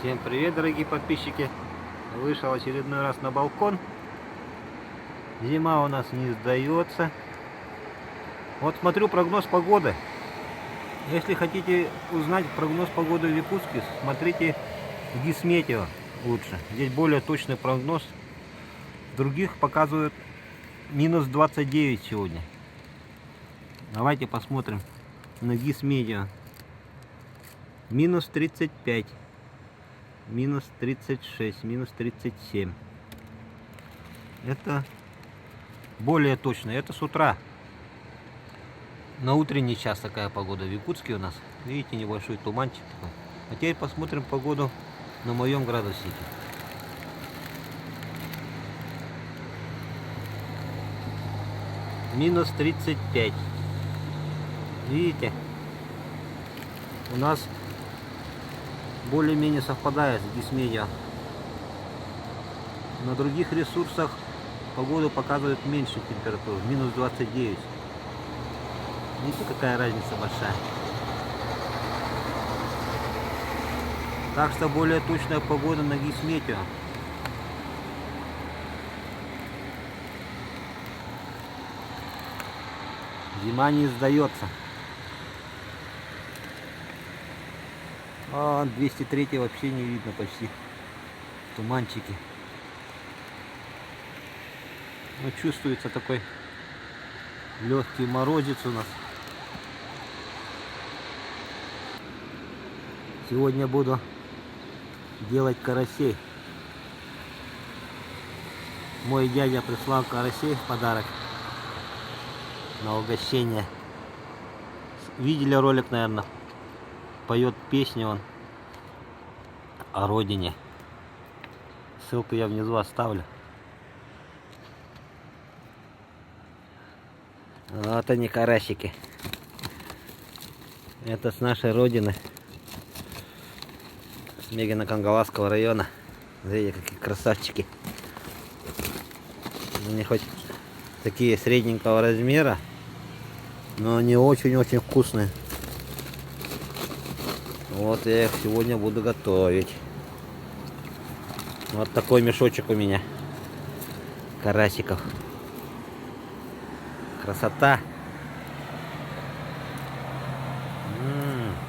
Всем привет, дорогие подписчики! Вышел очередной раз на балкон. Зима у нас не сдается. Вот смотрю прогноз погоды. Если хотите узнать прогноз погоды в Якутске, смотрите Гисметео лучше. Здесь более точный прогноз. Других показывают минус 29 сегодня. Давайте посмотрим на Гисметео. Минус 35. Минус 36, минус 37. Это более точно. Это с утра. На утренний час такая погода в Якутске у нас. Видите, небольшой туманчик такой. А теперь посмотрим погоду на моем градуснике. Минус 35. Видите? У нас более-менее совпадает с Гисметео. На других ресурсах погода показывает меньше температуру, минус 29. Видите, какая разница большая. Так что более точная погода на Гисметео. Зима не сдается. 203 вообще не видно почти. Туманчики. Но чувствуется такой легкий морозец у нас. Сегодня буду делать карасей. Мой дядя прислал карасей в подарок на угощение. Видели ролик, наверное? Поет песню он о родине. Ссылку я внизу оставлю. Вот они, карасики. Это с нашей родины. С Мегино-Кангаласского района. Смотрите, какие красавчики. Они хоть такие средненького размера, но они очень-очень вкусные. Вот я их сегодня буду готовить. Вот такой мешочек у меня карасиков. Красота.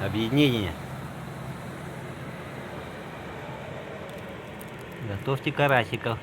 Объединение. Готовьте карасиков.